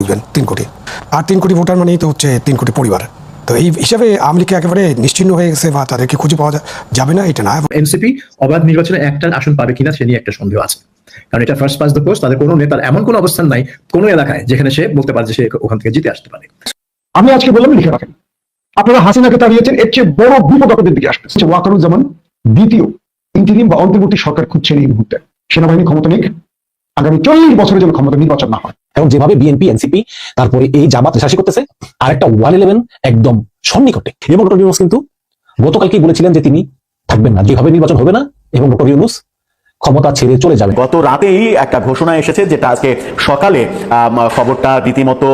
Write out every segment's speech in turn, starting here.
বুঝবেন 3 কোটি আর 3 কোটি ভোটার মানেই তো হচ্ছে 3 কোটি পরিবার। তো এই হিসাবে আওয়ামী লীগ একেবারে নিশ্চিহ্ন হয়ে গেছে বা তাদেরকে খুঁজে পাওয়া যাবে না, এটা না। এনসিপি অবাধ নির্বাচনে একটা আসন পাবে কিনা সে নিয়ে একটা সন্দেহ আছে, কারণ এটা ফার্স্ট পাস দ্য পোস্ট। তাদের কোনো নেতার এমন কোনো অবস্থান নাই কোনো এলাকায় যেখানে সে বলতে পারে যে সে ওখান থেকে জিতে আসতে পারে। আমি আজকে বললাম লিখে রাখেন, আপনারা হাসিনাকে তাড়িয়েছেন, এর চেয়ে বড় বিপদ আপনাদের দিকে আসবে। ওয়াকারুজ্জামান দ্বিতীয় ইন্টিরিম বা অন্তর্বর্তী সরকার খুঁজছেন এই মুহূর্তে। সেনাবাহিনী ক্ষমতা নিক, আগামী 40 বছরের জন্য ক্ষমতা নির্বাচন না হয়। এবং যেভাবে বিএনপি এনসিপি তারপরে এই জামাত রেশাসি করতেছে, আর একটা 111 একদম সন্নিকটে। এবং ডক্টর ইউনূস কিন্তু গতকালকেই বলেছিলেন যে তিনি থাকবেন না, যেভাবে নির্বাচন হবে না এবং ডক্টর ইউনূস ক্ষমতা ছেড়ে চলে যাবে। গত রাতেই একটা ঘোষণা এসেছে, যেটা আজকে সকালে খবরটা রীতিমতো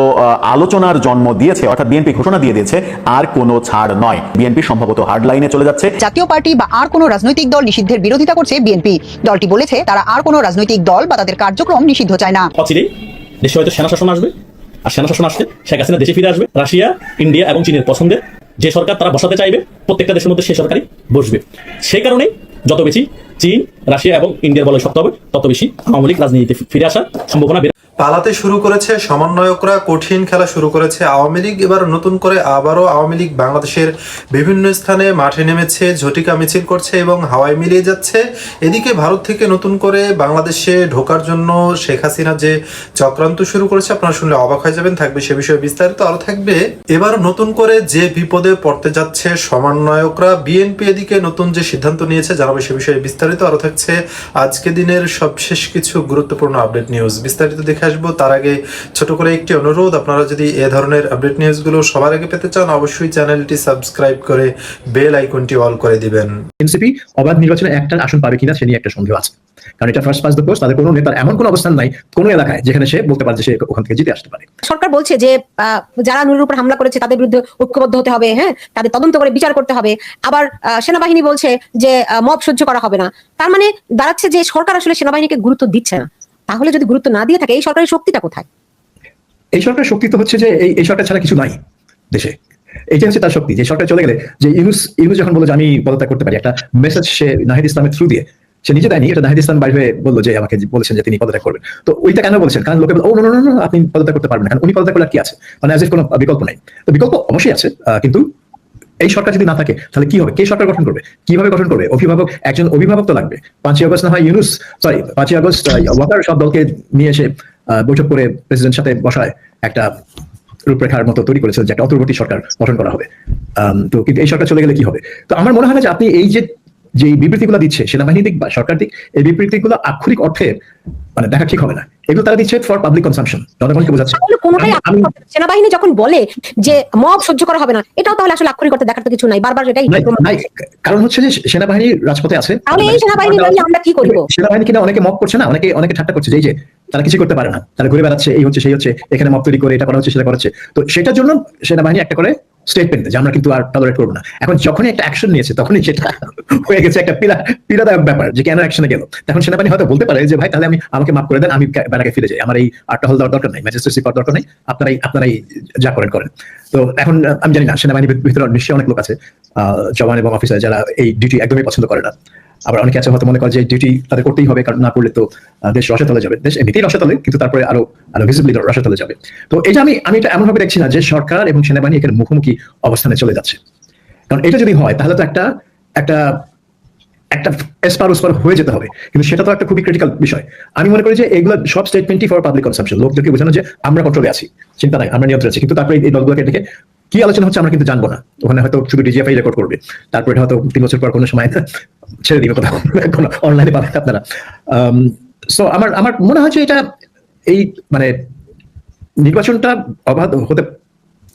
আলোচনার জন্ম দিয়েছে। অর্থাৎ বিএনপি ঘোষণা দিয়ে দিয়েছে আর কোনো ছাড় নয়, বিএনপি সম্ভবত হার্ড লাইনে চলে যাচ্ছে। জাতীয় পার্টি বা আর কোনো রাজনৈতিক দল নিষিদ্ধের বিরোধিতা করছে বিএনপি। দলটি বলেছে তারা আর কোনো রাজনৈতিক দল বা তাদের কার্যক্রম নিষিদ্ধ চায় না। অচিরেই দেশে হয়তো সেনা শাসন আসবে, আর সেনা শাসন আসলে শেখ হাসিনা দেশে ফিরে আসবে। রাশিয়া, ইন্ডিয়া এবং চীনের পছন্দের যে সরকার তারা বসাতে চাইবে, প্রত্যেকটা দেশের মধ্যে সেই সরকারই বসবে। সেই কারণেই যত বেশি চীন, রাশিয়া এবং ইন্ডিয়ার বলয় শক্ত হবে, তত বেশি আওয়ামী লীগ রাজনীতিতে ফিরে আসার সম্ভাবনা। পালাতে শুরু করেছে সমন্বয়করা, কঠিন খেলা শুরু করেছে আওয়ামী লীগ। এবার নতুন করে আবারও আওয়ামী লীগ বাংলাদেশের বিভিন্ন স্থানে মাঠে নেমেছে, ঝটিকা মিছিল করছে এবং হাওয়ায় মিলিয়ে যাচ্ছে। এদিকে ভারত থেকে নতুন করে বাংলাদেশে ঢোকার জন্য শেখ হাসিনা যে চক্রান্ত শুরু করেছে, আপনারা শুনলে অবাক হয়ে যাবেন। থাকবে সে বিষয়ে বিস্তারিত, আরো থাকবে এবার নতুন করে যে বিপদে পড়তে যাচ্ছে সমন্বয়করা। বিএনপি এদিকে নতুন যে সিদ্ধান্ত নিয়েছে, জানাবে সে বিষয়ে বিস্তারিত, আরো থাকছে আজকে দিনের সবশেষ কিছু গুরুত্বপূর্ণ আপডেট নিউজ। বিস্তারিত দেখে আসবো। তার আগে ছোট করে একটি অনুরোধ, আপনারা যদি এ ধরনের আপডেট নিউজগুলো সবার আগে পেতে চান, অবশ্যই চ্যানেলটি সাবস্ক্রাইব করে বেল আইকনটি অল করে দিবেন। এনসিপি অবাধ নির্বাচনে একটা আসন পাবে কিনা সে নিয়ে একটা সন্দেহ আছে, কারণ এটা ফার্স্ট পাস দ্য পোস্ট। তাদের কোনো নেতার এমন কোনো অবস্থান নাই কোনো এলাকায় যেখানে সে বলতে পারে যে সে ওখান থেকে জিতে আসতে পারে। সরকার বলছে যে যারা নুরের উপর হামলা করেছে তাদের বিরুদ্ধে ঐক্যবদ্ধ হতে হবে, হ্যাঁ, তাদের তদন্ত করে বিচার করতে হবে। আবার সেনাবাহিনী বলছে যে মব সহ্য করা হবে না। তার মানে দাঁড়াচ্ছে যে সরকার আসলে সেনাবাহিনীকে গুরুত্ব দিচ্ছে না। তাহলে যদি গুরুত্ব না দিয়ে থাকে, এই সরকারের শক্তিটা কোথায়? এই সরকারের শক্তি তো হচ্ছে যে এই সরকার ছাড়া কিছু নাই দেশে। এইটা হচ্ছে তার শক্তি, যে সরকার চলে গেলে যে ইউনূস যখন বললো যে আমি পদত্যাগ করতে পারি, একটা মেসেজ সে নাহিদ ইসলামের থ্রু দিয়ে, সে নিজে দেয়নি, এটা নাহিদ ইসলাম বাইরে বললো যে আমাকে বলেছেন যে তিনি পদত্যাগ করবেন। তো ওইটা কেন বলছেন? কারণ লোকে ও নো, আপনি পদত্যাগ করতে পারবেন না, কারণ উনি পদত্যাগ করলে কি আছে, মানে অ্যাজ ইফ কোনো বিকল্প নাই। তো বিকল্প অবশ্যই আছে, কিন্তু এই সরকার যদি না থাকে তাহলে কি হবে? কে সরকার গঠন করবে? কিভাবে গঠন করবে? একজন অভিভাবক তো লাগবে। 5ই আগস্ট না হয় ইউনূস, 5ই আগস্ট ওয়াকার সব দলকে নিয়ে এসে বৈঠক করে প্রেসিডেন্টের সাথে বসায় একটা রূপরেখার মতো তৈরি করেছিল যে একটা অন্তর্বর্তী সরকার গঠন করা হবে। তো কিন্তু এই সরকার চলে গেলে কি হবে? তো আমার মনে হয় না যে আপনি এই যে বিবৃতিগুলো দিচ্ছে সেনাবাহিনী দিক বা সরকার দিক, এই বিবৃতিগুলো আক্ষরিক অর্থে মানে দেখা ঠিক হবে না। এগুলো তারা দিচ্ছে ফর পাবলিক কনসাম্পশন, জনগণকে বোঝাচ্ছে। সেনাবাহিনী যখন বলে যে মব সহ্য করা হবে না, এটাও তাহলে আসলে আক্ষরিক অর্থে দেখার তো কিছু নাই। বারবার এটাই কারণ হচ্ছে যে সেনাবাহিনী রাজপথে আছে। তাহলে এই সেনাবাহিনী আমরা কি করব? সেনাবাহিনী কিনা অনেকে মব করছে না, অনেকে ঠাট্টা করছে যে তারা কিছু করতে পারে না, তারা ঘুরে বেড়াচ্ছে, এই হচ্ছে সেই হচ্ছে, এখানে মব তৈরি করে এটা করা হচ্ছে সেটা করা হচ্ছে। তো সেটার জন্য সেনাবাহিনী একটা করে স্টেটমেন্ট যে আমরা কিন্তু আর টলারেট করবো না। এখন যখনই একটা অ্যাকশন নিয়েছে তখনই সেটা হয়ে গেছে একটা পীড়াদায়ক ব্যাপার যে কেন অ্যাকশনে গেল। তখন সেনাবাহিনী হয়তো বলতে পারে যে ভাই তাহলে আমাকে মাফ করে দেন, আমি বেড়াকে ফিরে যাই, আমার এই আর টহল দেওয়ার দরকার নেই, ম্যাজিস্ট্রেসি করার দরকার নেই, আপনারাই যা করেন। তো এখন আমি জানি না, সেনাবাহিনীর ভিতরে নিশ্চয়ই অনেক লোক আছে জওয়ান এবং অফিসার যারা এই ডিউটি একদমই পছন্দ করে না। আবার অনেকে আছে হয়তো মনে করে যে ডিউটি তাদের করতেই হবে, কারণ না করলে তো দেশ রসাতলে যাবে। দেশ এমনিতেই রসাতলে, কিন্তু তারপরে আরো ভিজিবলি রসাতলে যাবে। তো এটা আমি এটা এমন ভাবে দেখছি না যে সরকার এবং সেনাবাহিনী এখানে মুখোমুখি অবস্থানে চলে যাচ্ছে। কারণ এটা যদি হয় তাহলে তো একটা এসপার ওসপার হয়ে যেতে হবে, কিন্তু সেটা তো একটা খুবই ক্রিটিক্যাল বিষয়। আমি মনে করি যে এগুলো সব স্টেটমেন্টই ফর পাবলিক কনসাম্পশন, লোকদেরকে বোঝানো যে আমরা কন্ট্রোলে আছি, চিন্তা নাই, আমরা নিয়ন্ত্রণে আছি। কিন্তু তারপরে এই দলগুলোকে দেখে কি আলোচনা হচ্ছে আমরা কিন্তু জানবো না। ওখানে হয়তো শুধু ডিজিএফআই রেকর্ড করবে, তারপর এটা হয়তো 3 বছর পর কোনো সময় ছেড়ে দিবে কোথাও, কোনো অনলাইনে পাবেন আপনারা। সো আমার মনে হয় যে এটা এই মানে নির্বাচনটা অবাধ হতে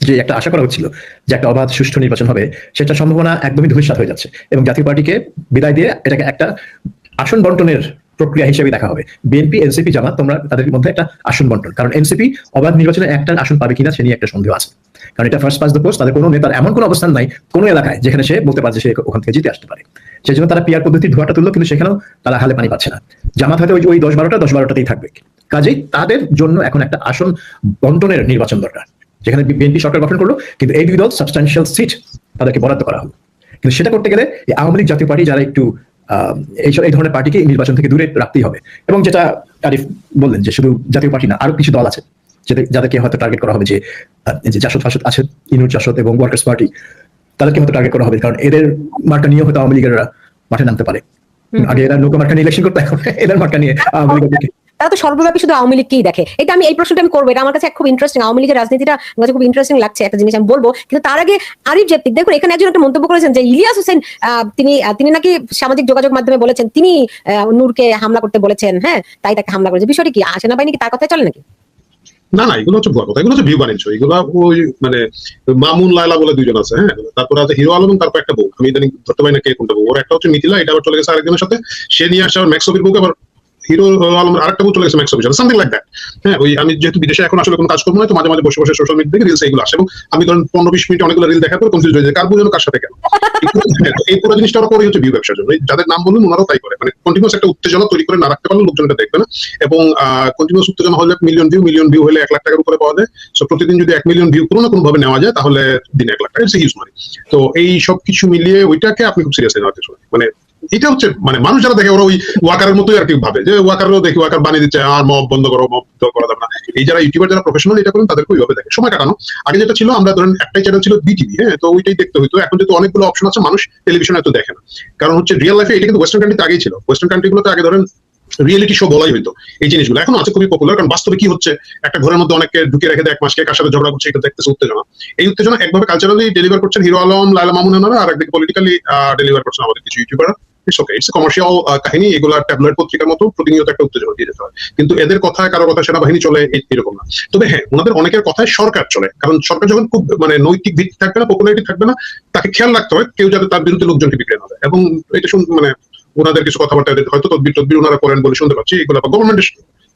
যে একটা আশা করা হচ্ছিল যে একটা অবাধ সুষ্ঠু নির্বাচন হবে, সেটা সম্ভাবনা একদমই ধূলিসাৎ হয়ে যাচ্ছে। এবং জাতীয় পার্টিকে বিদায় দিয়ে এটাকে একটা আসন বন্টনের প্রক্রিয়া হিসেবে দেখা হবে। বিএনপি, এনসিপি, জামাত, তোমরা তাদের মধ্যে একটা আসন বন্টন, কারণ এনসিপি অবাধ নির্বাচনে একটা আসন পাবে কিনা সে নিয়ে একটা সন্দেহ আছে, কারণ এটা ফার্স্ট পাস দ্য পোস্ট। তাদের কোনো নেতার এমন কোনো অবস্থান নাই কোনো এলাকায় যেখানে সে বলতে পারে যে সে ওখান থেকে জিতে আসতে পারে। সেই জন্য তারা পিআর পদ্ধতির ধোয়াটা তুললো, কিন্তু সেখানেও তারা হালে পানি পাচ্ছে না। জামাত হয়তো ওই 10-12টাতেই থাকবে। কাজেই তাদের জন্য এখন একটা আসন বন্টনের নির্বাচন দরকার, যেখানে বিএনপি সরকার গঠন করলো, কিন্তু এই দুই দল সাবস্টান্সিয়াল সিট তাদেরকে বরাদ্দ করা হলো। কিন্তু সেটা করতে গেলে এই আওয়ামী লীগ, জাতীয় পার্টি যারা একটু এই ধরনের পার্টিকে নির্বাচন থেকে দূরে রাখতেই হবে। এবং যেটা আরিফ বললেন যে শুধু জাতীয় পার্টি না, আরো কিছু দল আছে যাদেরকে হয়তো টার্গেট করা হবে, যে জাসদ ফাসদ আছে, ইনুর জাসদ এবং ওয়ার্কার্স পার্টি, তাদেরকে হয়তো টার্গেট করা হবে, কারণ এদের মার্কা নিয়ে হয়তো আওয়ামী লীগেরা মাঠে নামতে পারে। আগে এরা নৌকা মার্কা নিয়ে ইলেকশন করতে, এখন এদের মার্কা নিয়ে আওয়ামী লীগের তারা তো সর্বব্যাপী শুধু আওয়ামী লীগকেই দেখে। এটা এই প্রশ্নটা আমি করবো, এটা আমার কাছে খুব ইন্টারেস্টিং। আওয়ামী লীগের রাজনীতিটা আমার কাছে খুব ইন্টারেস্টিং লাগছে, একটা জিনিস আমি বলবো, কিন্তু তার আগে আরিফ জেপ্তিক, দেখুন এখানে একজন একটা মন্তব্য করেছেন যে ইলিয়াস হোসেন তিনি নাকি সামাজিক যোগাযোগ মাধ্যমে বলেছেন তিনি নূরকে হামলা করতে বলেছেন, হ্যাঁ তাই তাকে হামলা করেছে। বিষয়টি কি, সেনাবাহিনী কি তার কথাই চলে নাকি? না না, এগুলো হচ্ছে ভুয়া কথা, এগুলো হচ্ছে ভিউ বাণিজ্য। এগুলো ওই মানে মামুন লায়লা বলে দুইজন আছে, হ্যাঁ, তারপরে আছে হিরো আলম, তারপর একটা বউ, আমি ইদানিং ধরতে পারি না কে কোনটা বউ। ওর একটা হচ্ছে মিথিলা, এটা আবার চলে গেছে আরেকজনের সাথে, সে নিয়ে আসছে আবার ম্যাক্সবির বউকে, আবার হিরো আলমের আরেকটা বউ চলে গেছে ম্যাক্সবির সাথে, সামথিং লাইক দ্যাট। হ্যাঁ, ওই আমি যেহেতু বিদেশে এখন আসলে কোনো কাজ করবো না, তো মাঝে মাঝে বসে বসে সোশ্যাল মিডিয়া থেকে রিলস এগুলো আসে, এবং আমি ধরেন 15-20 মিনিট অনেকগুলো রিল দেখার পর কনফিউজ হয়ে যায় কার বুঝানো কার সাথে কেন। এই পুরো জিনিসটা ওরা করে হচ্ছে ভিউ ব্যবসার জন্য। যাদের নাম বললেন ওনারাও তাই করে, মানে কন্টিনিউয়াস একটা উত্তেজনা তৈরি করে না রাখতে পারলে লোকজন এটা দেখবে না, এবং কন্টিনিউয়াস উত্তেজনা হলে মিলিয়ন ভিউ হলে 1 লাখ টাকার উপরে পাওয়া যায়। সো প্রতিদিন যদি 1 মিলিয়ন ভিউ কোনো না কোনো ভাবে নেওয়া যায়, তাহলে দিনে 1 লাখ টাকা, ইটস হিউজ মানি। তো এই সব কিছু মিলিয়ে ওইটাকে আপনি খুব সিরিয়াসলি নেওয়াতে শুনে, মানে এটা হচ্ছে মানে মানুষ যারা দেখে ওরা ওই ওয়াকারের মতোই আর কি ভাবে, যে ওয়াকারও দেখি ওয়াকার বানিয়ে দিচ্ছে, আর মব বন্ধ করো, মব করা যাবে না। এই যারা ইউটিউবার যারা প্রফেশনাল এটা করেন তাদেরকে ওইভাবে দেখে সময় কাটানো। আগে যেটা ছিল, আমরা ধরেন একটাই চ্যানেল ছিল বিটিভি, হ্যাঁ, তো ওইটাই দেখতে হইতো। এখন যেহেতু অনেকগুলো অপশন আছে, মানুষ টেলিভিশন এত দেখে না, কারণ হচ্ছে রিয়েল লাইফে এটা কিন্তু ওয়েস্টার্ন কান্ট্রিতে আগেই ছিল। ওয়েস্টার্ন কান্ট্রিগুলোতে আগে ধরেন রিয়েলিটি শো বলাই হইতো এই জিনিসগুলো, এখন আছে খুবই পপুলার, কারণ বাস্তবে কি হচ্ছে, একটা ঘরের মধ্যে অনেককে ঢুকে রেখে দেয় 1 মাসকে, কার সাথে ঝগড়া করছে এটা দেখতেছে উত্তেজনা। এই উত্তেজনা একভাবে কালচারালি ডেলিভার করছেন হিরো আলম, লায়লা মামুন এনারা, আর একদিকে পলিটিক্যালি ডেলিভার করছেন আমাদের কিছু ইউটিউবার। ইটস কমার্শিয়াল কাহিনী, এগুলো ট্যাবলয়েড পত্রিকার মতো প্রতিনিয়ত একটা উত্তেজনা দিয়ে যেতে হয়। কিন্তু এদের কথায় কারো কথা সেনাবাহিনী চলে এরকম না। তবে হ্যাঁ, ওনাদের অনেকের কথায় সরকার চলে, কারণ সরকার যখন খুব মানে নৈতিক ভিত্তি থাকবে না, পপুলারিটি থাকবে না, তাকে খেয়াল রাখতে হয় কেউ যাতে তার বিরুদ্ধে লোকজনকে বিক্রি না দেয়। এবং এটা মানে ওনাদের কিছু কথাবার্তা হয়তো তদবির ওনারা করেন বলে শুনতে পাচ্ছি, এগুলো গভর্নমেন্টের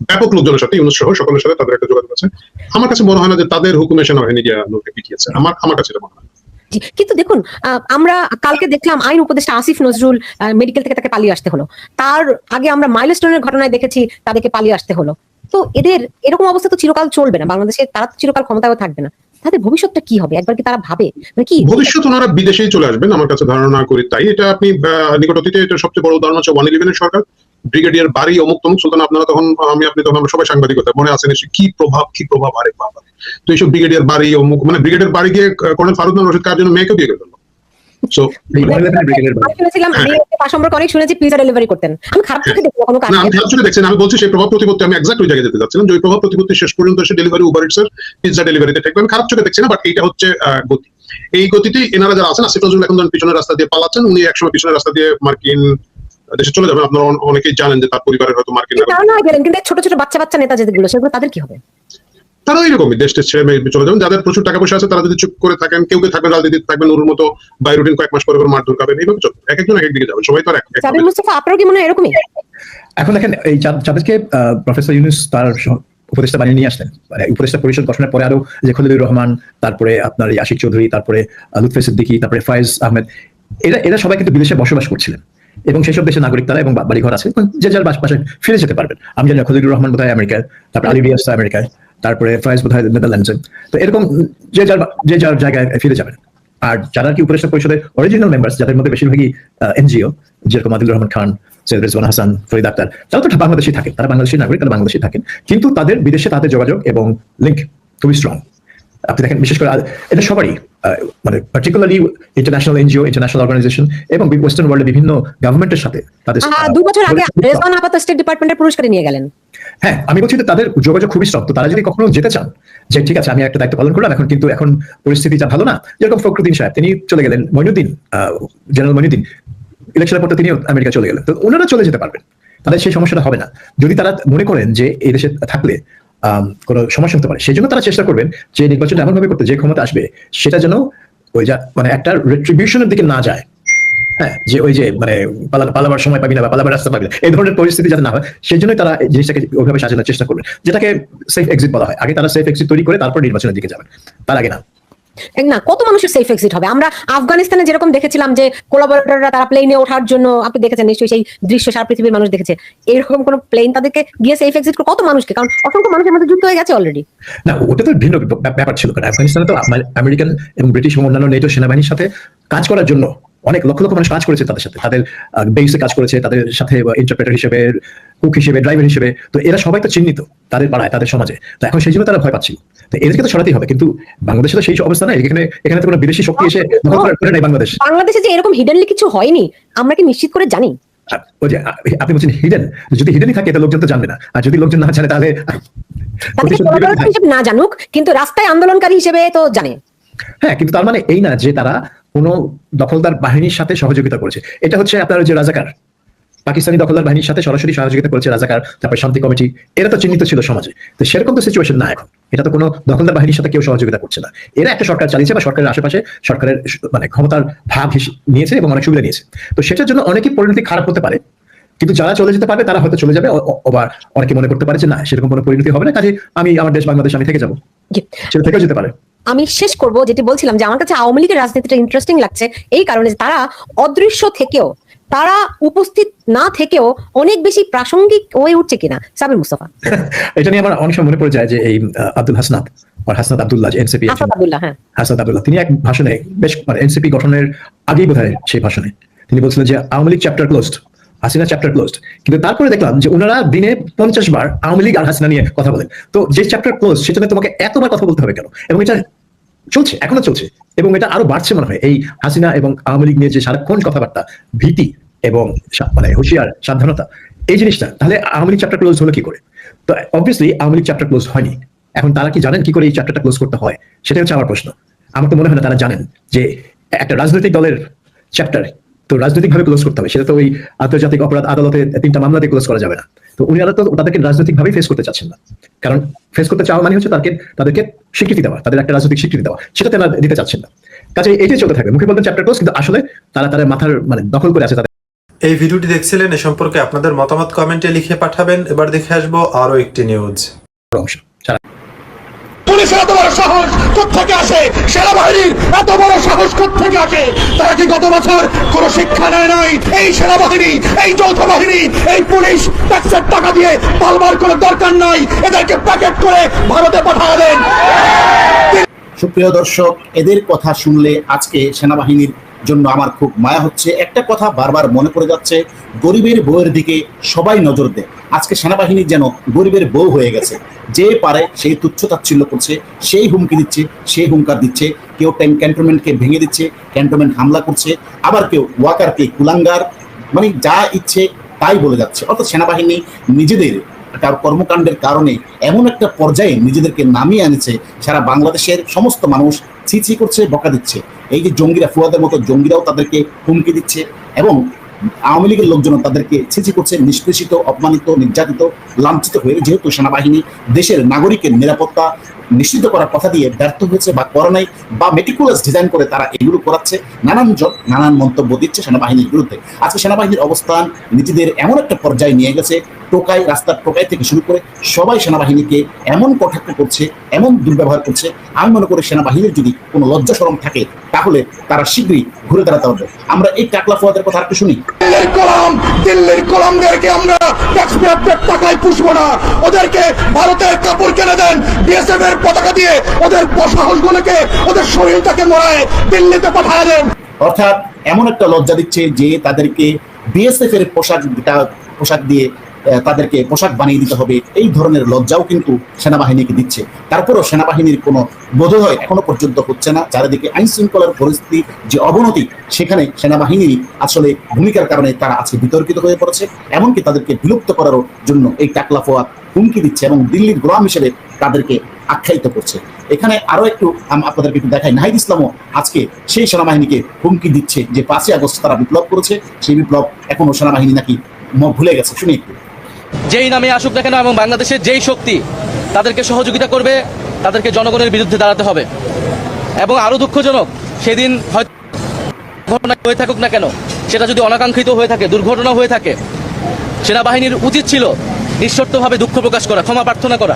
ব্যাপক লোকজনের সাথে, ইউনুস সহ সকলের সাথে তাদের একটা যোগাযোগ আছে। আমার কাছে মনে হয় না যে তাদের হুকুমে সেনাবাহিনী গিয়ে লোককে পিটিয়েছে, আমার কাছে এটা মনে হয়। কিন্তু দেখুন, আমরা কালকে দেখলাম আইন উপদেষ্টা আসিফ নজরুল মেডিকেল থেকে তাকে পালিয়ে আসতে হলো। তার আগে আমরা মাইলস্টোনের ঘটনায় দেখেছি তাদেরকে পালিয়ে আসতে হলো। তো এদের এরকম অবস্থা তো চিরকাল চলবে না বাংলাদেশে, তারা তো চিরকাল ক্ষমতায়ও থাকবে না। তাদের ভবিষ্যৎটা কি হবে একবার কি তারা ভাবে, মানে কি ভবিষ্যৎ ওনারা বিদেশেই চলে আসবেন আমার কাছে ধারণা করি। তাই এটা আপনি নিকট অতীতে এটা সবচেয়ে বড় উদাহরণ হচ্ছে 111 সরকার, ব্রিগেডিয়ার বাড়ি অমুক তমুক সুলতান, আপনারা তখন আপনি তখন আমরা সবাই সাংবাদিকতা মনে আছেন, কি প্রভাব আরে বাবা। তো এইসব ব্রিগেডিয়ার বাড়ি অমুক, মানে ব্রিগেডিয়ার বাড়ি গিয়ে কর্নেল ফারুক রশিদ কার জন্য মেয়েকে বিয়ে করে। অনেক শুনেছি পিজা ডেলিভারি করতেন, আমি খারাপ চোখে দেখি কোনো কাজ। আমি খারাপ চোখে দেখছেন, আমি বলছি সেই প্রভাব প্রতিপত্তি, আমি এক্সাক্ট ওই জায়গায় যেতে যাচ্ছিলাম, যে ওই প্রভাব প্রতিপত্তি শেষ পর্যন্ত এসে ডেলিভারি উবার ইটসের পিজা ডেলিভারিতে ঠেকবে। আমি খারাপ চোখে দেখছি না, বাট এইটা হচ্ছে গতি। এই গতিতেই এনারা যারা আছেন, আসিফ নজরুল এখন পিছনের রাস্তা দিয়ে পালাচ্ছেন, উনি একসময় পিছনের রাস্তা দিয়ে মার্কিন দেশে চলে যাবেন। আপনারা অনেকেই জানেন যে তার পরিবারের হয়তো মার্কিন, কিন্তু ছোট ছোট বাচ্চা নেতা যেগুলো, সেগুলো তাদের কি হবে? তারা এরকমই দেশ ছেড়ে চলে যাবেন। যাদের প্রচুর টাকা পয়সা আছে তারা যদি চুপ করে থাকেন, কেউ থাকবেন রাজনীতি, থাকবেন ওর মতো বাই রুটিন, কয়েক মাস পরে মাঠ ধরকাবেন, এইভাবে চলবে। এক একজন এক একদিকে যাবেন, সবাই তো আপনার কি মনে হয় এরকমই? এখন দেখেন, এই যাদেরকে প্রফেসর ইউনুস তার উপদেষ্টা বানিয়ে নিয়ে আসলেন, মানে উপদেষ্টা পরিষদ গঠনের পরে আরো যে খলিলুর রহমান, তারপরে আপনার আশিক চৌধুরী, তারপরে লুৎফে সিদ্দিকী, তারপরে ফায়েজ আহমেদ, এরা সবাই কিন্তু বিদেশে বসবাস করছিলেন, এবং সেই সব দেশের নাগরিক তারা, এবং বাড়িঘর আছে, যে যার বাসায় ফিরে যেতে পারবেন। আমি জানি খলিলুর রহমান বোধহয় আমেরিকায়, তারপরে আলী রিয়াজ আমেরিকায়, তারপরে ফায়েজ বোধহয় নেদারল্যান্ডসে। তো এরকম যে যার জায়গায় ফিরে যাবেন। আর যারা কি উপদেষ্টা পরিষদের অরিজিনাল মেম্বার্স, যাদের মধ্যে বেশিরভাগই এনজিও, যেরকম আদিলুর রহমান খান, সৈয়দ রিজওয়ান হাসান, ফরিদ আক্তার, তারা তো বাংলাদেশে থাকেন, তারা বাংলাদেশী নাগরিক, তারা বাংলাদেশে থাকেন, কিন্তু তাদের বিদেশে তাদের যোগাযোগ এবং লিঙ্ক খুবই স্ট্রং। আপনি দেখেন, বিশেষ করে এটা সবারই, মানে particularly international NGO, international organization এবং ওয়েস্টার্ন ওয়ার্ল্ডের বিভিন্ন গভর্নমেন্টের সাথে তাদের 2 বছর আগে রেজওয়ান আপাতত স্টেট ডিপার্টমেন্টের পুরস্কার নিয়ে গেলেন। হ্যাঁ, আমি বলছি যে তাদের যোগাযোগ খুবই স্ট্রং। তো তারা যদি কখনো যেতে চান যে ঠিক আছে আমি একটা দায়িত্ব পালন করলাম, এখন পরিস্থিতিটা ভালো না, যেরকম ফখরুদ্দিন সাহেব তিনি চলে গেলেন, জেনারেল মঈনুদ্দিন ইলেকশনের পর তিনিও আমেরিকা চলে গেলেন, তো ওনারা চলে যেতে পারবেন, তাদের সেই সমস্যাটা হবে না। যদি তারা মনে করেন যে এই দেশে থাকলে কোনো সমস্যা হতে পারে, সেই জন্য তারা চেষ্টা করবেন যে নির্বাচন এমন ভাবে করতে, যে ক্ষমতা আসবে সেটা যেন ওই মানে একটা রেট্রিবিউশনের দিকে না যায়। হ্যাঁ, যে ওই যে মানে পালাবার সময় পাবি না বা পালাবার রাস্তা পাবি না, এই ধরনের পরিস্থিতি যাতে না হয়, সেই জন্যই তারা এই জিনিসটাকে ওইভাবে সাজানোর চেষ্টা করবেন, যেটাকে সেফ এক্সিট বলা হয়। আগে তারা সেফ এক্সিট তৈরি করে তারপর নির্বাচনের দিকে যাবেন, তার আগে না। কত মানুষের সেফ এক্সিট হবে? আমরা আফগানিস্তানে যেরকম দেখেছিলাম যে কোলাবরেটররা তারা প্লেনে ওঠার জন্য, আপনি দেখেছেন নিশ্চয়ই সেই দৃশ্য, সারা পৃথিবীর মানুষ দেখেছে, এরকম কোন প্লেন তাদেরকে গিয়ে সেফ এক্সিট কত মানুষকে, কারণ অসংখ্য মানুষের মধ্যে যুক্ত হয়ে গেছে অলরেডি। না, ওটা তো ভিন্ন ব্যাপার ছিল, কারণ আফগানিস্তানে তো আমেরিকান এবং ব্রিটিশ এবং অন্যান্য নেটো সেনাবাহিনীর সাথে কাজ করার জন্য অনেক লক্ষ লক্ষ মানুষ কাজ করেছে তাদের সাথে, তাদের বেসে কাজ করেছে, তাদের সাথে ইন্টারপ্রেটার হিসেবে, কুক হিসেবে, ড্রাইভার হিসেবে। তো এরা সবাই তো চিহ্নিত তাদের পাড়ায়, তাদের সমাজে। তো এখন সেই জন্য তারা ভয় পাচ্ছিল। তো এদেরকে তো সরাতেই হবে। কিন্তু বাংলাদেশে তো সেই অবস্থা নাই। এখানে তো কোনো বিদেশি শক্তি এসে দখল করে নাই বাংলাদেশ। বাংলাদেশে যে এরকম হিডেনলি কিছু হয়নি আমরা কি নিশ্চিত করে জানি? ওই যে আপনি বলছেন হিডেন, যদি হিডেনই থাকে তাহলে লোকজন তো জানবে না, আর যদি লোকজন না জানে তাহলে হিসেবে না জানুক, কিন্তু রাস্তায় আন্দোলনকারী হিসেবে তো জানে। হ্যাঁ, কিন্তু তার মানে এই না যে তারা কোনো দখলদার বাহিনীর সাথে সহযোগিতা করেছে। এটা হচ্ছে আপনার যে রাজাকার, পাকিস্তানি দখলদার বাহিনীর সাথে সরাসরি সহযোগিতা করেছে রাজাকার, তারপর শান্তি কমিটি, এরা তো চিহ্নিত ছিল সমাজে। তো সেরকম তো সিচুয়েশন না এখন। এটা তো কোনো দখলদার বাহিনীর সাথে কেউ সহযোগিতা করছে না। এরা একটা সরকার চালিয়েছে বা সরকারের আশেপাশে সরকারের মানে ক্ষমতার ভাগ নিয়েছে এবং অনেক সুবিধা নিয়েছে। তো সেটার জন্য অনেকেই পরিণতি খারাপ হতে পারে, কিন্তু যারা চলে যেতে পারবে তারা হয়তো চলে যাবে। আবার অনেকে মনে করতে পারে যে না, সেরকম কোনো পরিণতি হবে না, কাজে আমি আমার দেশ বাংলাদেশ আমি থেকে যাবো, সেটা থেকেও যেতে পারে। আমি শেষ করব যেটি বলছিলাম যে আমার কাছে আওয়ামী লীগের রাজনীতিটা ইন্টারেস্টিং লাগছে এই কারণে যে তারা অদৃশ্য থেকেও, তারা উপস্থিত না থেকেও অনেক বেশি প্রাসঙ্গিক হয়ে উঠছে কিনা। সাবির মুস্তাফা, এটা নিয়ে আমার অনেক সময় মনে পড়ে যায় যে এই আব্দুল হাসনাত আব্দুল্লাহ, এনসিপি হাসনাত আব্দুল্লাহ, তিনি এক ভাষণে বেশ এনসিপি গঠনের আগেই বোধহয় সেই ভাষণে তিনি বলছিলেন যে Awami League chapter closed, Hasina chapter closed. কিন্তু তারপরে দেখলাম যে ওনারা দিনে 50 বার আওয়ামী লীগ আর হাসিনা নিয়ে কথা বলেন। তো যে চ্যাপ্টার ক্লোজ সেটা তোমাকে এতবার কথা বলতে হবে কেন? এবং এটা চলছে, এখনো চলছে, এবং এটা আরো বাড়ছে মনে হয়। এই হাসিনা এবং আওয়ামী লীগ নিয়ে যে সারাক্ষণ কথাবার্তা, ভীতি এবং মানে হুঁশিয়ার সাবধানতা, এই জিনিসটা, তাহলে আওয়ামী লীগ চ্যাপ্টার ক্লোজ হলো কি করে? তো obviously Awami League chapter close হয়নি। এখন তারা কি জানেন কি করে এই চ্যাপ্টারটা ক্লোজ করতে হয়? সেটা হচ্ছে আমার প্রশ্ন। আমার তো মনে হয় না তারা জানেন যে একটা রাজনৈতিক দলের চ্যাপ্টার তো রাজনৈতিক ভাবে ক্লোজ করতে হবে। সেটা তো ওই আন্তর্জাতিক অপরাধ আদালতে 3টা মামলা দিয়ে ক্লোজ করা যাবে না। তো উনারা তো তাদেরকে রাজনৈতিক ভাবে ফেস করতে চাচ্ছেন না, কারণ ফেস করতে চাওয়া মানে হচ্ছে তাদেরকে স্বীকৃতি দেওয়া, তাদের একটা রাজনৈতিক স্বীকৃতি দেওয়া, সেটা তারা দিতে চাচ্ছেন না। কাজে এটাই চলতে থাকবে। মুখে বলতেন চ্যাপ্টার ক্লোজ, কিন্তু আসলে তারা তাদের মাথার মানে দখল করে আছে তাদের। এই ভিডিওটি দেখছিলেন, এ সম্পর্কে আপনাদের মতামত কমেন্টে লিখে পাঠাবেন। এবার দেখে আসবো আরো একটি নিউজ। অংশ পুলিশের এত বড় সাহস কোত্থেকে আসে? সেনাবাহিনীর এত বড় সাহস কোত্থেকে আসে? তারা কি গত বছর কোনো শিক্ষা নেয় নাই? এই সেনাবাহিনী, এই যৌথ বাহিনী, এই পুলিশ ট্যাক্সের টাকা দিয়ে পালবার কোনো দরকার নাই, এদেরকে প্যাকেট করে ভারতে পাঠিয়ে দেন। সুপ্রিয় দর্শক, এদের কথা শুনলে আজকে সেনাবাহিনীর জন্য আমার খুব মায়া হচ্ছে। একটা কথা বারবার মনে পড়ে যাচ্ছে, গরিবের বউয়ের দিকে সবাই নজর দেয়। আজকে সেনাবাহিনী যেন গরিবের বউ হয়ে গেছে। যে পারে সেই তুচ্ছতাচ্ছিল্য করছে, সেই হুমকি দিচ্ছে, সেই হুঙ্কার দিচ্ছে। কেউ ক্যান্টনমেন্টকে ভেঙে দিচ্ছে, ক্যান্টনমেন্ট হামলা করছে, আবার কেউ ওয়াকারকে কুলাঙ্গার, মানে যা ইচ্ছে তাই বলে যাচ্ছে। অর্থাৎ সেনাবাহিনী নিজেদের তার কর্মকাণ্ডের কারণে এমন একটা পর্যায়ে নিজেদেরকে নামিয়ে আনেছে, সারা বাংলাদেশের সমস্ত মানুষ ছি করছে, বকা দিচ্ছে। এই যে জঙ্গিরা, ফুয়াদের মতো জঙ্গিরাও তাদেরকে হুমকি দিচ্ছে, এবং আওয়ামী লীগের লোকজন তাদেরকে ছি করছে, নিষ্পেষিত, অপমানিত, নির্যাতিত, লাঞ্ছিত হয়ে। যেহেতু সেনাবাহিনী দেশের নাগরিকের নিরাপত্তা নিশ্চিত করার কথা দিয়ে ব্যর্থ হয়েছে বা করে নাই, বা মেটিকুলাস ডিজাইন করে তারা এগুলো করাচ্ছে, নানান মন্তব্য দিচ্ছে সেনাবাহিনীর বিরুদ্ধে। আজকে সেনাবাহিনীর অবস্থান নিজেদের এমন একটা পর্যায়ে নিয়ে গেছে, টোকাই, রাস্তার টোকাই থেকে শুরু করে সবাই সেনাবাহিনীকে এমন কটাক্ষ করছে, এমন দুর্ব্যবহার করছে। আমি মনে করি সেনাবাহিনীর যদি কোনো লজ্জা শরম থাকে তাহলে তারা শীঘ্রই ঘুরে দাঁড়াতে হবে। আমরা এই টাকলা ফুয়াদের কথা একটু শুনি। দিল্লির গোলামদেরকে আমরা ট্যাক্সপেয়ারদের টাকায় পুষবো না, ওদেরকে ভারতের কাপড় কিনে দেন, বিএসএফ এর পতাকা দিয়ে ওদের সাহসগুলোকে, ওদের শরীরটাকে মোড়ায় দিল্লিতে পাঠিয়ে দেন। অর্থাৎ এমন একটা লজ্জা দিচ্ছে যে তাদেরকে বিএসএফ এর পোশাক দিয়ে তাদেরকে পোশাক বানিয়ে দিতে হবে। এই ধরনের লজ্জাও কিন্তু সেনাবাহিনীকে দিচ্ছে। তারপরও সেনাবাহিনীর কোনো বোধোদয় এখনো পর্যন্ত হচ্ছে না। চারিদিকে আইন শৃঙ্খলার পরিস্থিতি যে অবনতি, সেখানে সেনাবাহিনীর আসলে ভূমিকার কারণে তারা আজকে বিতর্কিত হয়ে পড়েছে। এমনকি তাদেরকে বিলুপ্ত করারও জন্য এই টাকলা ফোয়া হুমকি দিচ্ছে এবং দিল্লির গোলাম হিসেবে তাদেরকে আখ্যায়িত করছে। এখানে আরো একটু আপনাদেরকে একটু দেখাই, নাহিদ ইসলামও আজকে সেই সেনাবাহিনীকে হুমকি দিচ্ছে যে 5ই আগস্ট তারা বিপ্লব করেছে, সেই বিপ্লব এখনো সেনাবাহিনী নাকি ভুলে গেছে। শুনি একটু। যেই নামে আসুক না কেন এবং বাংলাদেশের যেই শক্তি তাদেরকে সহযোগিতা করবে, তাদেরকে জনগণের বিরুদ্ধে দাঁড়াতে হবে। এবং আরো দুঃখজনক, সেদিন হয়তো ঘটনা হয়ে থাকুক না কেন, সেটা যদি অনাকাঙ্ক্ষিত হয়ে থাকে, দুর্ঘটনা হয়ে থাকে, সেনাবাহিনীর উচিত ছিল নিঃশর্তভাবে দুঃখ প্রকাশ করা, ক্ষমা প্রার্থনা করা।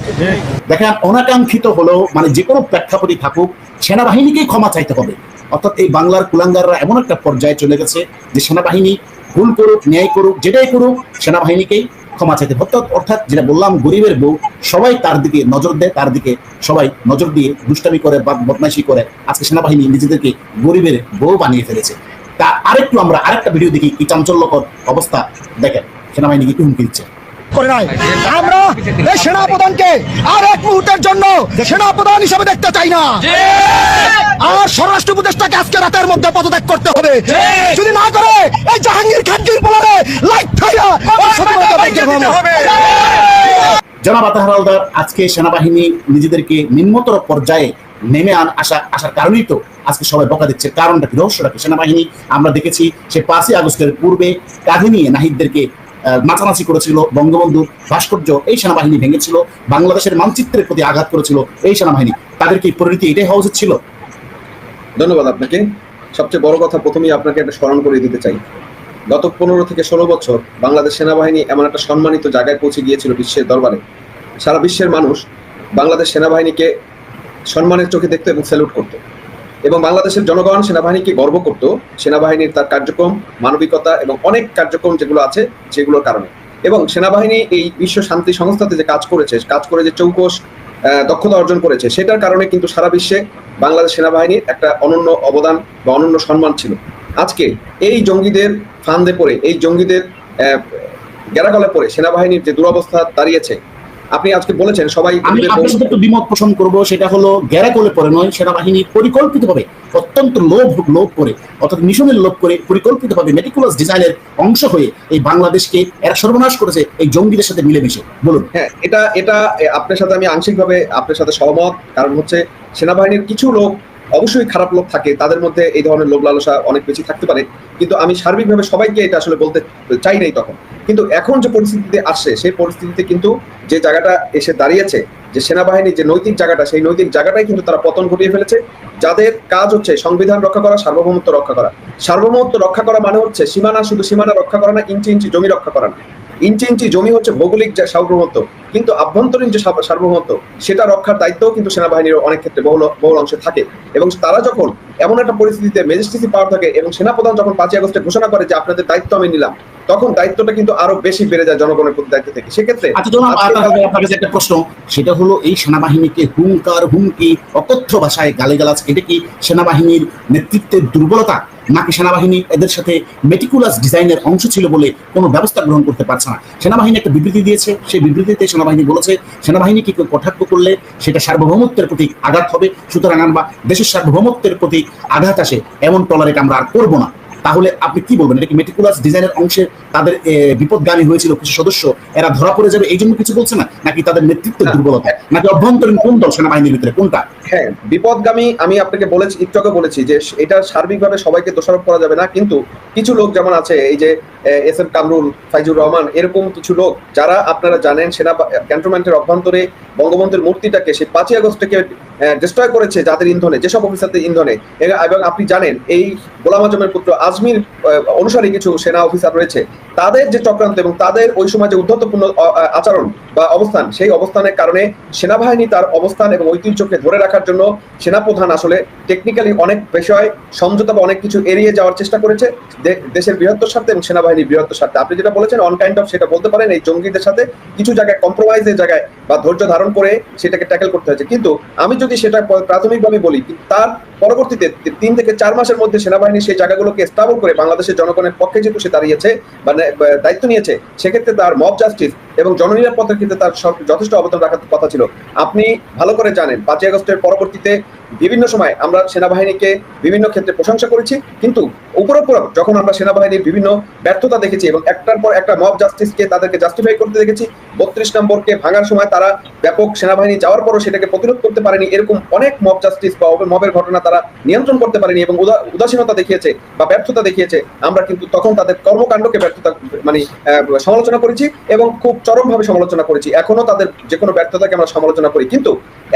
দেখেন, অনাকাঙ্ক্ষিত হলেও মানে যে কোনো প্রেক্ষাপটই থাকুক, সেনাবাহিনীকেই ক্ষমা চাইতে হবে। অর্থাৎ এই বাংলার কুলাঙ্গাররা এমন একটা পর্যায়ে চলে গেছে যে সেনাবাহিনী ভুল করুক, ন্যায় করুক, যেটাই করুক, সেনাবাহিনীকেই ক্ষমা চাইতে। অর্থাৎ যেটা বললাম, গরিবের বউ সবাই তার দিকে নজর দেয়, তার দিকে সবাই নজর দিয়ে দুষ্টামি করে বা বদমাইশি করে। আজকে সেনাবাহিনী নিজেদেরকে গরিবের বউ বানিয়ে ফেলেছে। তা আরেকটু আমরা আরেকটা ভিডিও দেখি কি চাঞ্চল্যকর অবস্থা। দেখেন সেনাবাহিনীকে কি হুমকি দিচ্ছে। করে নাই আমরা এই সেনাপ্রধানকে আর এক মুহূর্তের জন্য সেনাপ্রধান হিসেবে দেখতে চাই না। আর স্বরাষ্ট্র উপদেষ্টাকে আজকে রাতের মধ্যে পদত্যাগ করতে হবে। যদি না করে এই জাহাঙ্গীর খানকির বলারে লাইট ফাইয়া জনাব আতাহার হাওলাদার, আজকে সেনাবাহিনী নিজেদেরকে নিম্নতর পর্যায়ে নেমে আসার কারণেই তো আজকে সবাই বকা দিচ্ছে। কারণটা কি, রহস্যটা কি? সেনাবাহিনী আমরা দেখেছি সে 5ই আগস্টের পূর্বে কাঁধে নিয়ে নাহিদদেরকে নাচানাচি করেছিল, বঙ্গবন্ধুর ভাস্কর্য এই সেনাবাহিনী ভেঙেছিল, বাংলাদেশের মানচিত্রের প্রতি আঘাত করেছিল এই সেনাবাহিনী। তাদের কি পরিণতি এটাই হওয়া উচিত ছিল? ধন্যবাদ আপনাকে। সবচেয়ে বড় কথা প্রথমেই আপনাকে একটা স্মরণ করে দিতে চাই, গত 15 থেকে 16 বছর বাংলাদেশ সেনাবাহিনী এমন একটা সম্মানিত জায়গায় পৌঁছে গিয়েছিল বিশ্বের দরবারে। সারা বিশ্বের মানুষ বাংলাদেশ সেনাবাহিনীকে সম্মানের চোখে দেখতো এবং স্যালুট করত, এবং বাংলাদেশের জনগণ সেনাবাহিনীকে গর্ব করত। সেনাবাহিনীর তার কার্যক্রম, মানবিকতা এবং অনেক কার্যক্রম যেগুলো আছে সেগুলোর কারণে। এবং সেনাবাহিনী এই বিশ্ব শান্তি সংস্থাতে যে কাজ করে যে চৌকস দক্ষতা অর্জন করেছে, সেটার কারণে কিন্তু সারা বিশ্বে বাংলাদেশ সেনাবাহিনীর একটা অনন্য অবদান বা অনন্য সম্মান ছিল। আজকে এই জঙ্গিদের ফান্দে পড়ে, এই জঙ্গিদের গেরাগলে পড়ে সেনাবাহিনীর যে দুরবস্থা দাঁড়িয়েছে, আপনি আজকে বলেছেন সবাই। আমি আপনার সাথে একটু দ্বিমত পোষণ করবো, সেটা হলো গেরাগলে পড়ে নয়, সেনাবাহিনী পরিকল্পিতভাবে অত্যন্ত লোভ করে, অর্থাৎ মিশনের লোভ করে পরিকল্পিতভাবে মেটিকুলাস ডিজাইনের অংশ হয়ে এই বাংলাদেশকে এরা সর্বনাশ করেছে এই জঙ্গিদের সাথে মিলেমিশে। বলুন। হ্যাঁ, এটা আপনার সাথে আমি আংশিকভাবে আপনার সাথে সহমত। কারণ হচ্ছে সেনাবাহিনীর কিছু লোক, অবশ্যই খারাপ লোক থাকে, তাদের মধ্যে এই ধরনের লোভ লালসা অনেক বেশি থাকতে পারে, কিন্তু আমি সার্বিকভাবে সবাইকে এটা আসলে বলতে চাই নাই তখন। কিন্তু এখন যে পরিস্থিতিতে আসছে, সেই পরিস্থিতিতে কিন্তু যে জায়গাটা এসে দাঁড়িয়েছে, যে সেনাবাহিনীর যে নৈতিক জায়গাটা, সেই নৈতিক জায়গাটাই কিন্তু তারা পতন ঘটিয়ে ফেলেছে। যাদের কাজ হচ্ছে সংবিধান রক্ষা করা, সার্বভৌমত্ব রক্ষা করা। সার্বভৌমত্ব রক্ষা করা মানে হচ্ছে সীমানা, শুধু সীমানা রক্ষা করা না, ইঞ্চি ইঞ্চি জমি রক্ষা করা না। ইঞ্চি ইঞ্চি জমি হচ্ছে ভৌগোলিক যে সার্বভৌমত্ব, কিন্তু আভ্যন্তরীণ যে সার্বভৌমত্ব, সেটা রক্ষার দায়িত্বও কিন্তু সেনাবাহিনীর অনেক ক্ষেত্রে বহুল অংশে থাকে। এবং তারা যখন এমন একটা পরিস্থিতিতে ম্যাজিস্ট্রেসি পাওয়ার থাকে, এবং সেনাপ্রধান যখন 5ই আগস্টে ঘোষণা করে যে আপনাদের দায়িত্ব আমি নিলাম, তখন দায়িত্বটা কিন্তু আরো বেশি বেড়ে যায় জনগণের প্রতি দায়িত্ব থেকে। সেক্ষেত্রে আপনার কাছে একটা প্রশ্ন, সেটা হলো এই সেনাবাহিনীকে হুঙ্কার, হুমকি, অকথ্য ভাষায় গালিগালাজ, এটা কি সেনাবাহিনীর নেতৃত্বের দুর্বলতা, নাকি সেনাবাহিনী এদের সাথে মেটিকুলাস ডিজাইনের অংশ ছিল বলে কোনো ব্যবস্থা গ্রহণ করতে পারছে না? সেনাবাহিনী একটা বিবৃতি দিয়েছে, সেই বিবৃতিতে সেনাবাহিনী বলেছে সেনাবাহিনীকে কেউ কটাক্ষ করলে সেটা সার্বভৌমত্বের প্রতি আঘাত হবে, সুতরাং আমরা দেশের সার্বভৌমত্বের প্রতি আঘাত আসে এমন টলারেট আমরা আর করবো না। তাহলে আপনি কি বলবেন, এটা কি মেটিকুলাস ডিজাইনের অংশে তাদের বিপদগামী হয়েছিল কিছু সদস্য, এরা ধরা পড়ে যাবে এই জন্য কিছু বলছে না, নাকি তাদের নেতৃত্বের দুর্বলতা, নাকি অভ্যন্তরীণ কোন দল সেনাবাহিনীর ভিতরে, কোনটা? হ্যাঁ, বিপদগামী আমি আপনাকে বলেছি, একটু আগে বলেছি যে এটা সার্বিকভাবে সবাইকে দোষারোপ করা যাবে না, কিন্তু কিছু লোক যেমন আছে, এই যে এস.এম. কামরুল, ফাইজুর রহমান, এরকম কিছু লোক যারা আপনারা জানেন সেনা ক্যান্টনমেন্টের অভ্যন্তরে বঙ্গবন্ধুর মূর্তিটাকে সে 5ই আগস্ট থেকে ডিস্ট্রয় করেছে, যাদের ইন্ধনে, যেসব অফিসারদের ইন্ধনে। এবং আপনি জানেন এই গোলাম আজমের পুত্র আজমির অনুসারী কিছু সেনা অফিসার রয়েছে, তাদের যে চক্রান্ত এবং তাদের ওই সময় যে উদ্ধতপূর্ণ আচরণ বা অবস্থান, সেই অবস্থানের কারণে সেনাবাহিনী তার অবস্থান এবং ঐতিহ্যকে ধরে রাখার জন্য সেনাপ্রধান আসলে টেকনিক্যালি অনেক বিষয় সমঝোতা বা অনেক কিছু এড়িয়ে যাওয়ার চেষ্টা করেছে দেশের বৃহত্তর স্বার্থে এবং সেনাবাহিনীর বৃহত্তর স্বার্থে। আপনি যেটা বলেছেন অন কাইন্ড অফ, সেটা বলতে পারেন এই জঙ্গিদের সাথে কিছু জায়গায় কম্প্রোমাইজের জায়গায় বা ধৈর্য ধারণ করে সেটাকে ট্যাকেল করতে হয়েছে। কিন্তু আমি যদি সেটা প্রাথমিকভাবে বলি, তার পরবর্তীতে 3 থেকে 4 মাসের মধ্যে সেনাবাহিনী সেই জায়গাগুলোকে স্থাবর করে বাংলাদেশের জনগণের পক্ষে যেহেতু সে দাঁড়িয়েছে বা দায়িত্ব নিয়েছে, সেক্ষেত্রে তার মব জাস্টিস এবং জননিরাপত্তার ক্ষেত্রে তার যথেষ্ট অবদান রাখার কথা ছিল। আপনি ভালো করে জানেন 5ই আগস্টের পরবর্তীতে বিভিন্ন সময় আমরা সেনাবাহিনীকে বিভিন্ন ক্ষেত্রে প্রশংসা করেছি, কিন্তু উপর যখন আমরা সেনাবাহিনীর বিভিন্ন ব্যর্থতা দেখেছি এবং একটার পর একটা মব জাস্টিসকে তাদেরকে জাস্টিফাই করতে দেখেছি, 32 নম্বরকে ভাঙার সময় তারা ব্যাপক সেনাবাহিনী যাওয়ার পরও সেটাকে প্রতিরোধ করতে পারেনি, এরকম অনেক মব জাস্টিস বা মবের ঘটনা তারা নিয়ন্ত্রণ করতে পারেনি এবং উদাসীনতা দেখিয়েছে বা ব্যর্থতা দেখিয়েছে। আমরা কিন্তু তখন তাদের কর্মকাণ্ডকে ব্যর্থতা সমালোচনা করেছি এবং খুব চরমভাবে সমালোচনা করেছি। এখনো তাদের যে কোনো ব্যর্থতাকে আমরা সমালোচনা করি, কিন্তু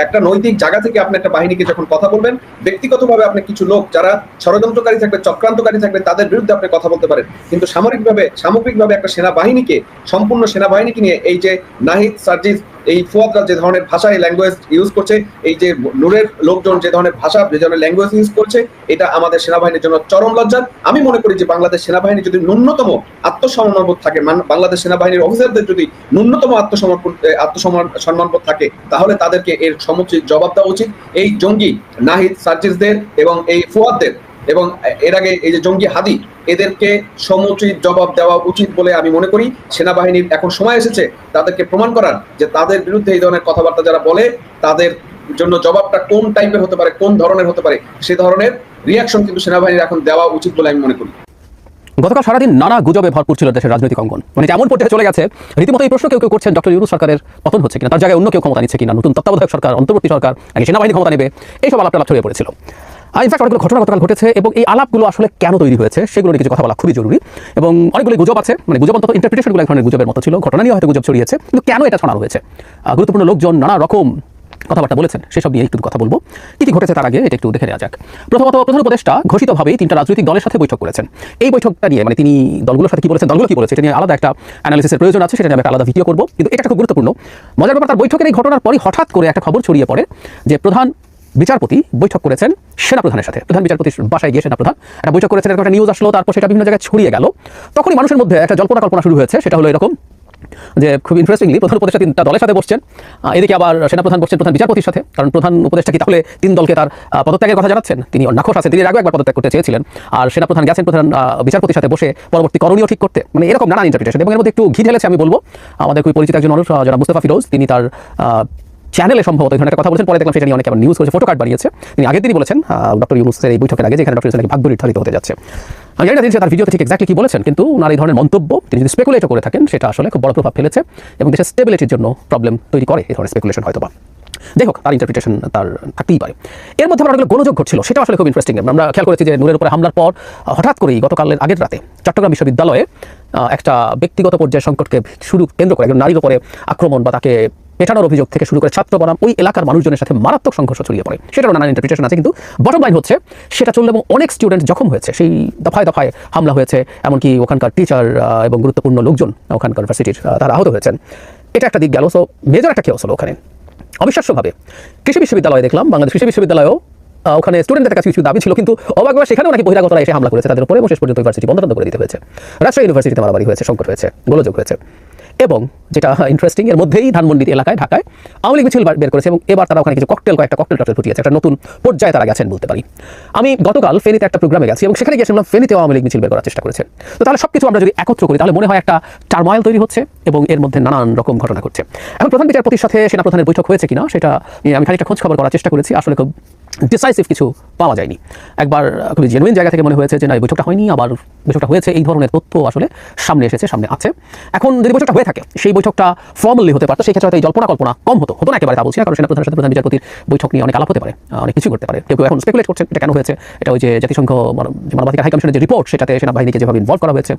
একটা নৈতিক জায়গা থেকে আপনি একটা বাহিনীকে যখন কথা বলবেন, ব্যক্তিগতভাবে আপনি কিছু লোক যারা ষড়যন্ত্রকারী থাকবে, চক্রান্তকারী থাকবে, তাদের বিরুদ্ধে আপনি কথা বলতে পারেন, কিন্তু সামগ্রিকভাবে একটা সেনাবাহিনীকে, সম্পূর্ণ সেনাবাহিনীকে নিয়ে এই যে নাহিদ, সার্জিস, এই ফুয়াদরা যে ধরনের ভাষায় ল্যাঙ্গুয়েজ ইউজ করছে, এই যে নূরের লোকজন যে ধরনের ভাষা, যে ধরনের ল্যাঙ্গুয়েজ ইউজ করছে, এটা আমাদের সেনাবাহিনীর জন্য চরম লজ্জার। আমি মনে করি যে বাংলাদেশ সেনাবাহিনী যদি ন্যূনতম আত্মসম্মানবোধ থাকে, বাংলাদেশ সেনাবাহিনীর অফিসারদের যদি ন্যূনতম আত্মসম্মানবোধ থাকে, তাহলে তাদেরকে এর সমুচিত জবাব দেওয়া উচিত। এই জঙ্গি নাহিদ, সার্জিসদের এবং এই ফুয়াদদের এবং এর আগে এই যে জঙ্গি হাদি, এদেরকে সমুচিত জবাব দেওয়া উচিত বলে আমি মনে করি। সেনাবাহিনীর এখন সময় এসেছে তাদেরকে প্রমাণ করার যে তাদের বিরুদ্ধে এই ধরনের কথাবার্তা যারা বলে তাদের জন্য জবাবটা কোন টাইপের হতে পারে, কোন ধরনের হতে পারে, সে ধরনের রিয়াকশন কিন্তু সেনাবাহিনীর এখন দেওয়া উচিত বলে আমি মনে করি। গতকাল সারাদিন নানা গুজবে ভরপুর ছিল দেশের রাজনৈতিক অঙ্গন, মানে এমন পর্যায়ে চলে গেছে রীতিমতো এই প্রশ্ন কেউ কেউ করছেন ডক্টর ইউনূস সরকারের পতন হচ্ছে কিনা, তার জায়গায় অন্য কেউ ক্ষমতা নিচ্ছে কিনা, নতুন তত্ত্বাবধায়ক সরকার, অন্তর্বর্তী সরকার নাকি সেনাবাহিনী ক্ষমতা নেবে, এইসব আলাপ ছড়িয়ে পড়েছিল। ইনফ্যাক্ট অনেকগুলো ঘটনা গতকাল ঘটেছে এবং এই আলাপগুলো আসলে কেন তৈরি হয়েছে সেগুলো নিয়ে কিছু কথা বলা খুবই জরুরি। এবং অনেকগুলো গুজব আছে, মানে গুজব অন্তত ইন্টারপ্রিটেশনগুলো এক ধরনের গুজবের মতো ছিল, ঘটনা নিয়ে হয়তো গুজব ছড়িয়েছে, কিন্তু কেন এটা ছড়ানো হয়েছে, গুরুত্বপূর্ণ লোকজন নানা রকম কথাবার্তা বলেছেন, সেসব নিয়ে একটু কথা বলবো। কি কি ঘটেছে তার আগে এটা একটু দেখে নেওয়া যাক। প্রথমত প্রধান উপদেষ্টা ঘোষিতভাবেই 3টা রাজনৈতিক দলের সাথে বৈঠক করেছেন। এই বৈঠকটা নিয়ে মানে তিনি দলগুলোর সাথে কি বলেছেন, দলগুলো কি বলেছে, এটা নিয়ে আলাদা একটা অ্যানালিসিসের প্রয়োজন আছে, সেটা নিয়ে আমি একটা আলাদা ভিডিও করবো। কিন্তু এটা খুব গুরুত্বপূর্ণ মজার ব্যাপার, তার বৈঠকের এই ঘটনার পরই হঠাৎ করে একটা খবর ছড়িয়ে পড়ে যে প্রধান বিচারপতি বৈঠক করেছেন সেনাপ্রধানের সাথে। প্রধান বিচারপতির বাসায় গিয়ে সেনাপ্রধান একটা বৈঠক করেছেন, একটা নিউজ আসলো, তারপর সেটা বিভিন্ন জায়গায় ছড়িয়ে গেল। তখনই মানুষের মধ্যে একটা জল্পনা কল্পনা শুরু হয়েছে, সেটা হলো এরকম যে খুব ইন্টারেস্টিংলি প্রধান উপদেষ্টা 3টা দলের সাথে বসছেন, এদিকে আবার সেনাপ্রধান বসছেন প্রধান বিচারপতির সাথে। কারণ প্রধান উপদেষ্টা কি তাহলে 3 দলকে তার পদত্যাগের কথা জানাচ্ছেন? তিনি নাখোশ আছেন, তিনি আগে একবার পদত্যাগ করতে চেয়েছিলেন, আর সেনাপ্রধান গেছেন প্রধান বিচারপতির সাথে বসে পরবর্তী করণীয় ঠিক করতে। মানে এরকম নানা ইন্টারপ্রিটেশন, এবং এর মধ্যে একটু ঘি ঢেলেছে আমি বলবো আমাদের খুব পরিচিত একজন মানুষ যারা মুস্তাফা ফিরোজ, তিনি তার চ্যানেলে সম্ভবত এখানে একটা কথা বলেছেন, পরে দেখলাম সেটা নিয়ে অনেকে আবার নিউজ করেছে, ফটো কার্ড বানিয়েছে। তিনি আগের দিনই বলেছেন ডক্টর ইউনূসের এই বৈঠকের আগে যে এখানে ডক্টর ইউনূস নাকি ভাগ্য নির্ধারিত হতে যাচ্ছে। আমি জানি না তার ভিডিওতে ঠিক এক্স্যাক্টলি কি বলেছেন, কিন্তু ওনার এই ধরনের মন্তব্য তিনি যদি স্পেকুলেট করে থাকেন সেটা আসলে খুব বড় প্রভাব ফেলেছে এবং দেশের স্টেবিলিটির জন্য প্রবলেম তৈরি করে এই ধরনের স্পেকুলেশন হয়তো বা। যাই হোক, তার ইন্টারপ্রিটেশন তার থাকতেই পারে। এর মধ্যে অনেকগুলো গোলযোগ ঘটছিল, সেটা আসলে খুব ইন্টারেস্টিং। আমরা খেয়াল করেছি যে নূরের উপরে হামলার পর হঠাৎ করেই গতকালের আগের রাতে চট্টগ্রাম বিশ্ববিদ্যালয়ে একটা ব্যক্তিগত পর্যায়ের সংকটকে কেন্দ্র করে একজন নারীর উপরে আক্রমণ বা তাকে পেটানোর অভিযোগ থেকে শুরু করে ছাত্র বনাম ওই এলাকার মানুষজনের সাথে মারাত্মক সংঘর্ষ ছড়িয়ে পড়ে। সেটারও নানান ইন্টারপ্রিটেশন আছে, কিন্তু বটম লাইন হচ্ছে সেটা চললে এবং অনেক স্টুডেন্ট জখম হয়েছে, সেই দফায় দফায় হামলা হয়েছে, এমনকি ওখানকার টিচার এবং গুরুত্বপূর্ণ লোকজন ওখানকার ইউনিভার্সিটির তারা আহত হয়েছেন। এটা একটা দিক গেল। সো মেজর একটা কেওস হলো ওখানে। অবিশ্বাস্যভাবে কৃষি বিশ্ববিদ্যালয়ে দেখলাম, বাংলাদেশ কৃষি বিশ্ববিদ্যালয়েও ওখানে স্টুডেন্টদের কাছে কিছু দাবি ছিল, কিন্তু অবাকভাবে সেখানেও নাকি বহিরাগতরা এসে হামলা করেছে তাদের উপরে, শেষ পর্যন্ত ইউনিভার্সিটি বন্ধ করে দিতে হয়েছে। রাজশাহী ইউনিভার্সিটিতে মারামারি হয়েছে, সংকট হয়েছে, গোলযোগ হয়েছে। এবং যেটা ইন্টারেস্টিং, এর মধ্যেই ধানমন্ডি এলাকায় ঢাকায় আওয়ামী লীগ মিছিল বের করেছে এবং এবার তারা ওখানে কিছু কয়েকটা ককটেল ফুটিয়েছে, একটা নতুন পর্যায়ে তারা গেছেন বলতে পারি। আমি গতকাল ফেনীতে একটা প্রোগ্রামে গেছি এবং সেখানে গিয়ে শুনলাম ফেনীতেও আওয়ামী লীগ মিছিল বের করার চেষ্টা করেছে। তো তাহলে সবকিছু আমরা যদি একত্র করি তাহলে মনে হয় একটা টার্ময়েল তৈরি হচ্ছে এবং এর মধ্যে নানান রকম ঘটনা ঘটছে। এখন প্রধান বিচারপতির সাথে সেনাপ্রধানের বৈঠক হয়েছে কিনা সেটা আমি খানিকটা খোঁজ খবর করার চেষ্টা করেছি, আসলে খুব ডিসাইসিভ কিছু পাওয়া যায়নি। একবার খুবই জেনুইন জায়গা থেকে মনে হয়েছে যে না, এই বৈঠকটা হয়নি, আবার বৈঠকটা হয়েছে, এই ধরনের তথ্য আসলে সামনে এসেছে, সামনে আছে। এখন যদি বৈঠকটা হয়ে থাকে, সেই বৈঠকটা ফর্মালি হতে পারতো, সেই ক্ষেত্রে হয়তো এই জল্পনা কল্পনা কম হতো না একেবারে, তা বলছি না, কারণ সেনাপ্রধানের সাথে প্রধান বিচারপতির বৈঠক নিয়ে অনেক আলাপ হতে পারে, অনেক কিছু করতে পারে। কেউ এখন স্পেকুলেট করছেন এটা কেন হয়েছে, এটা ওই যে জাতিসংঘ মানবাধিকার হাই কমিশনের যে রিপোর্ট, সেটাতে সেনাবাহিনীকে যেভাবে ইনভলভ করা হয়েছে,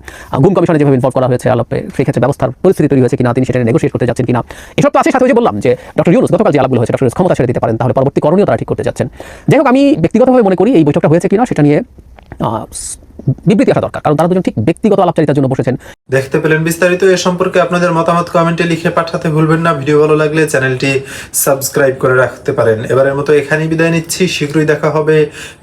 গুম কমিশনে যেভাবে ইনভলভ করা হয়েছে আলাপে, সেই ক্ষেত্রে ব্যবস্থার পরিস্থিতি তৈরি হয়েছে কিনা, তিনি সেটা নেগোশিয়েট করতে যাচ্ছেন কিনা, এসব তো আছে। সাথে যে বললাম যে ডক্টর ইউনূস গতকাল যে আলাপগুলো হয়েছে, ডক্টর ইউনূস ক্ষমতা ছেড়ে দিতে পারেন, তাহলে পরবর্তী করণীয় তারা ঠিক করতে যাচ্ছেন। যাই হোক, আমি ব্যক্তিগতভাবে মনে করি এই বৈঠকটা হয়েছে কিনা সেটা নিয়ে বিবৃতি আসা দরকার, কারণ তারা দুজন ঠিক ব্যক্তিগত আলাপচারিতার জন্য বসেছেন। দেখতে পেলেন বিস্তারিত। এ সম্পর্কে আপনাদের মতামত কমেন্টে লিখে পাঠাতে ভুলবেন না। ভিডিও ভালো লাগলে চ্যানেলটি সাবস্ক্রাইব করে রাখতে পারেন। এবারের মতো এখানেই বিদায় নিচ্ছি, শীঘ্রই দেখা হবে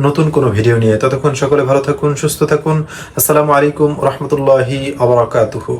নতুন কোনো ভিডিও নিয়ে। ততক্ষণ সকলে ভালো থাকুন, সুস্থ থাকুন। আসসালামু আলাইকুম রহমতুল্লাহি ওয়া বারাকাতুহু।